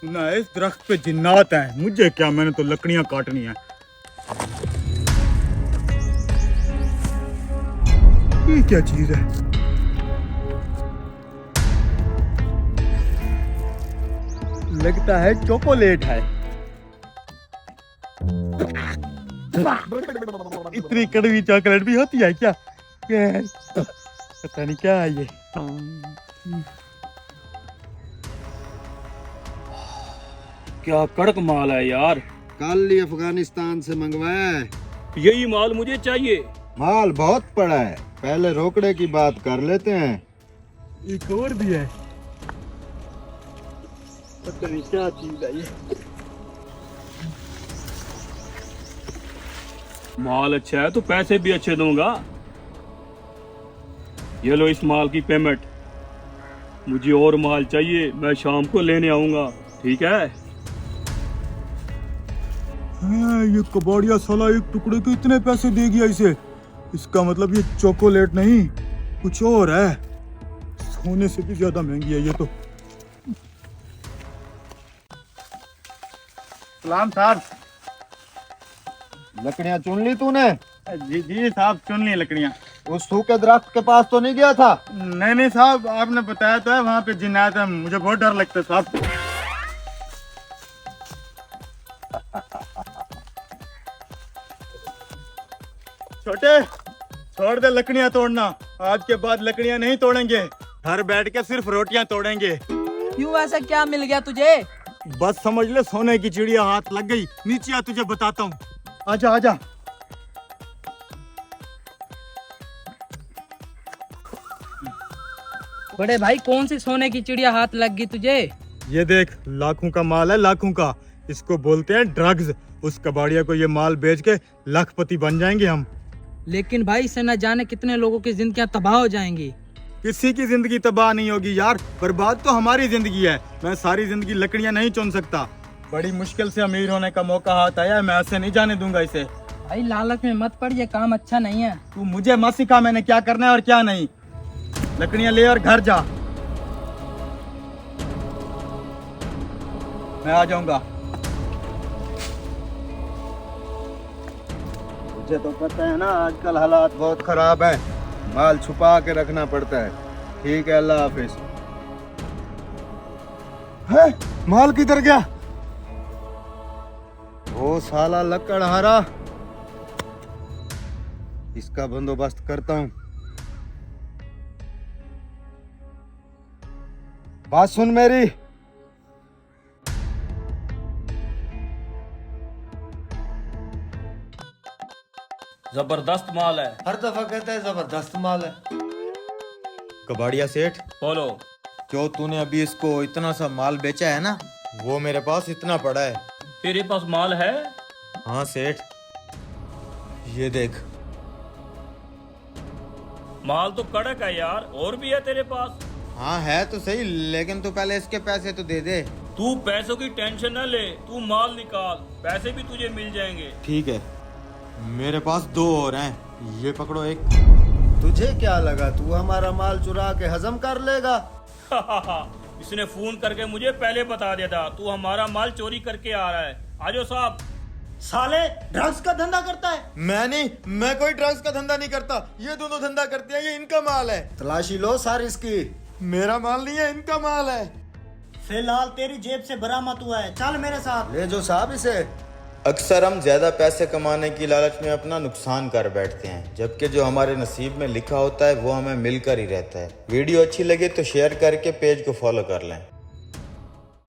ना इस दरख्त पे जिन्नात हैं, मुझे क्या, मैंने तो लकड़ियां काटनी है। ये क्या चीज है? लगता है चॉकलेट है। इतनी कड़वी चॉकलेट भी होती है क्या? पता नहीं क्या है ये। क्या कड़क माल है यार। कल ही अफगानिस्तान से मंगवाया है। यही माल मुझे चाहिए। माल बहुत पड़ा है, पहले रोकड़े की बात कर लेते हैं। एक और भी है, पता नहीं क्या चीज है ये। माल अच्छा है तो पैसे भी अच्छे दूंगा। ये लो इस माल की पेमेंट। मुझे और माल चाहिए, मैं शाम को लेने आऊंगा, ठीक है? ये कबाड़िया साला एक टुकड़े के इतने पैसे दे गया इसे। इसका मतलब ये चॉकलेट नहीं कुछ और है। सोने से भी ज्यादा महंगी है ये तो। सलाम साहब। लकड़ियां चुन ली तूने? जी जी साहब, चुन ली लकड़ियाँ। उस सूखे दरख्त के पास तो नहीं गया था? नहीं नहीं साहब, आपने बताया तो है वहाँ पे जिन्नात है, मुझे बहुत डर लगता है साहब। छोटे, छोड़ दे लकड़ियाँ तोड़ना। आज के बाद लकड़ियाँ नहीं तोड़ेंगे, घर बैठ के सिर्फ रोटियाँ तोड़ेंगे। क्यों, ऐसा क्या मिल गया तुझे? बस समझ ले, सोने की चिड़िया हाथ लग गई। नीचे आ, तुझे बताता हूँ। आजा आजा। बड़े भाई, कौन सी सोने की चिड़िया हाथ लग गई तुझे? ये देख, लाखों का माल है, लाखों का। इसको बोलते हैं ड्रग्स। उस कबाड़िया को ये माल बेच के लाखपति बन जाएंगे हम। लेकिन भाई, इससे न जाने कितने लोगों की जिंदगियां तबाह हो जाएंगी। किसी की जिंदगी तबाह नहीं होगी यार, बर्बाद तो हमारी जिंदगी है। मैं सारी जिंदगी लकड़ियां नहीं चुन सकता। बड़ी मुश्किल से अमीर होने का मौका हाथ आया है, मैं ऐसे नहीं जाने दूंगा इसे। भाई लालच में मत पड़, ये काम अच्छा नहीं है। तू मुझे मत सिखा मैंने क्या करना है और क्या नहीं। लकड़ियां ले और घर जा, मैं आ जाऊंगा। मुझे तो पता है ना, आजकल हालात बहुत खराब है, माल छुपा के रखना पड़ता है। ठीक है, अल्लाह हाफिज। है, माल किधर गया? वो साला लकड़हारा, इसका बंदोबस्त करता हूँ। बात सुन मेरी। जबरदस्त माल है। हर दफा कहता है जबरदस्त माल है। कबाड़िया सेठ, बोलो। जो तूने अभी इसको इतना सा माल बेचा है ना, वो मेरे पास इतना पड़ा है। तेरे पास माल है? हाँ सेठ, ये देख। माल तो कड़क है यार, और भी है तेरे पास? हाँ है तो सही, लेकिन तू पहले इसके पैसे तो दे दे। तू पैसों की टेंशन न ले, तू माल निकाल, पैसे भी तुझे मिल जाएंगे। ठीक है, मेरे पास 2 और हैं, ये पकड़ो एक। तुझे क्या लगा तू हमारा माल चुरा के हजम कर लेगा? इसने फोन करके मुझे पहले बता दिया था तू हमारा माल चोरी करके आ रहा है। आजो साहब। साले ड्रग्स का धंधा करता है? मैं नहीं, मैं कोई ड्रग्स का धंधा नहीं करता, ये दोनों धंधा करते हैं, ये इनका माल है। तलाशी लो सारी इसकी। मेरा माल नहीं है, इनका माल है। फिलहाल तेरी जेब से बरामद हुआ है, चल मेरे साथ। ले जो साहब इसे। अक्सर हम ज्यादा पैसे कमाने की लालच में अपना नुकसान कर बैठते हैं, जबकि जो हमारे नसीब में लिखा होता है वो हमें मिलकर ही रहता है। वीडियो अच्छी लगे तो शेयर करके पेज को फॉलो कर लें।